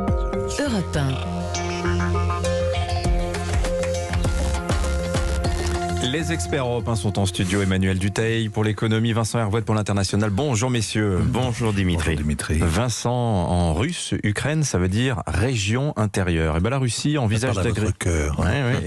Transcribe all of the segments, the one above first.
Europe 1. Les experts européens sont en studio. Emmanuel Dutheil pour l'économie, Vincent Hervouet pour l'international. Bonjour messieurs. Bonjour Dimitri. Bonjour Dimitri. Vincent, en russe, Ukraine, ça veut dire région intérieure. Et bien la Russie envisage d'agresser.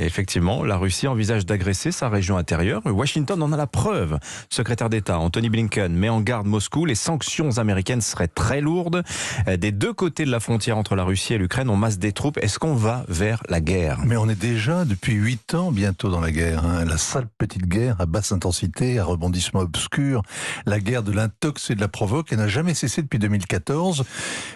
Effectivement, la Russie envisage d'agresser sa région intérieure. Washington en a la preuve. Secrétaire d'État Anthony Blinken met en garde Moscou. Les sanctions américaines seraient très lourdes. Des deux côtés de la frontière entre la Russie et l'Ukraine, on masse des troupes. Est-ce qu'on va vers la guerre? Mais on est déjà depuis 8 ans bientôt dans la guerre. La sale petite guerre à basse intensité, à rebondissement obscur, la guerre de l'intox et de la provoque, elle n'a jamais cessé depuis 2014.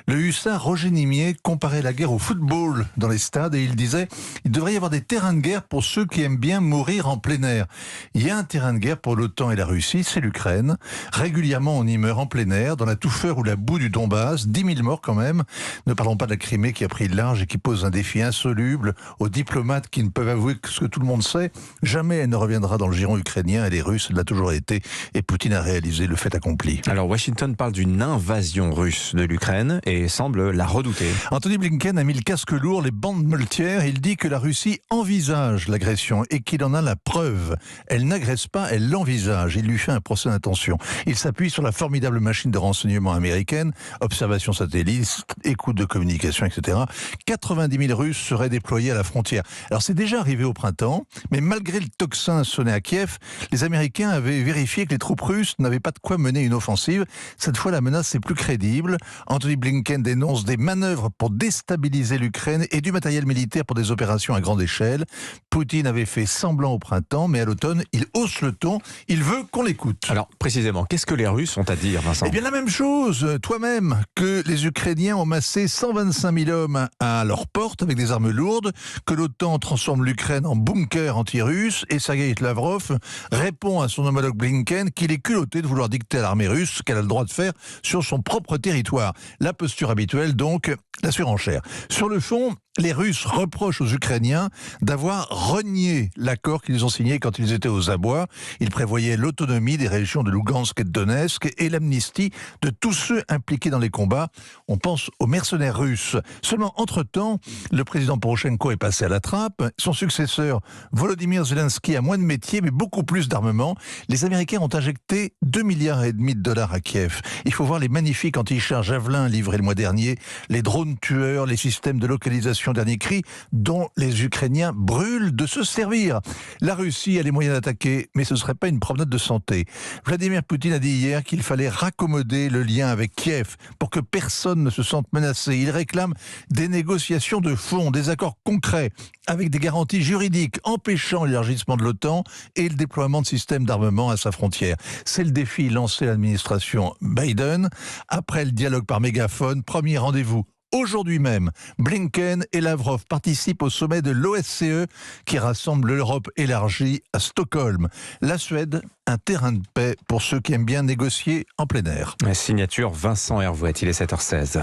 Le hussard Roger Nimier comparait la guerre au football dans les stades et il disait il devrait y avoir des terrains de guerre pour ceux qui aiment bien mourir en plein air. Il y a un terrain de guerre pour l'OTAN et la Russie, c'est l'Ukraine. Régulièrement on y meurt en plein air, dans la touffeur ou la boue du Donbass, 10 000 morts quand même. Ne parlons pas de la Crimée qui a pris le large et qui pose un défi insoluble aux diplomates qui ne peuvent avouer que ce que tout le monde sait, jamais elle ne reviendra dans le giron ukrainien et les Russes l'a toujours été et Poutine a réalisé le fait accompli. Alors Washington parle d'une invasion russe de l'Ukraine et semble la redouter. Anthony Blinken a mis le casque lourd, les bandes moltières. Il dit que la Russie envisage l'agression et qu'il en a la preuve. Elle n'agresse pas, elle l'envisage. Il lui fait un procès d'intention. Il s'appuie sur la formidable machine de renseignement américaine, observation satellite, écoute de communication, etc. 90 000 Russes seraient déployés à la frontière. Alors c'est déjà arrivé au printemps, mais malgré le tocsin sonné à Kiev, les Américains avaient vérifié que les troupes russes n'avaient pas de quoi mener une offensive. Cette fois, la menace est plus crédible. Anthony Blinken dénonce des manœuvres pour déstabiliser l'Ukraine et du matériel militaire pour des opérations à grande échelle. Poutine avait fait semblant au printemps, mais à l'automne, il hausse le ton. Il veut qu'on l'écoute. Alors, précisément, qu'est-ce que les Russes ont à dire, Vincent? Eh bien, la même chose, toi-même, que les Ukrainiens ont massé 125 000 hommes à leur porte avec des armes lourdes, que l'OTAN transforme l'Ukraine en bunker anti-russe, et Sergei Lavrov répond à son homologue Blinken qu'il est culotté de vouloir dicter à l'armée russe ce qu'elle a le droit de faire sur son propre territoire. La posture habituelle, donc, la surenchère. Sur le fond, les Russes reprochent aux Ukrainiens d'avoir renié l'accord qu'ils ont signé quand ils étaient aux abois. Ils prévoyaient l'autonomie des régions de Lugansk et de Donetsk et l'amnistie de tous ceux impliqués dans les combats. On pense aux mercenaires russes. Seulement, entre-temps, le président Poroshenko est passé à la trappe. Son successeur, Volodymyr Zelensky, a moins de métier, mais beaucoup plus d'armement. Les Américains ont injecté 2,5 milliards de dollars à Kiev. Il faut voir les magnifiques anti-chars Javelin livrés le mois dernier, les drones tueurs, les systèmes de localisation dernier cri, dont les Ukrainiens brûlent de se servir. La Russie a les moyens d'attaquer, mais ce ne serait pas une promenade de santé. Vladimir Poutine a dit hier qu'il fallait raccommoder le lien avec Kiev pour que personne ne se sente menacé. Il réclame des négociations de fond, des accords concrets, avec des garanties juridiques empêchant l'élargissement de l'OTAN et le déploiement de systèmes d'armement à sa frontière. C'est le défi lancé à l'administration Biden. Après le dialogue par mégaphone, premier rendez-vous aujourd'hui même. Blinken et Lavrov participent au sommet de l'OSCE qui rassemble l'Europe élargie à Stockholm. La Suède, un terrain de paix pour ceux qui aiment bien négocier en plein air. La signature Vincent Hervouet, il est 7h16.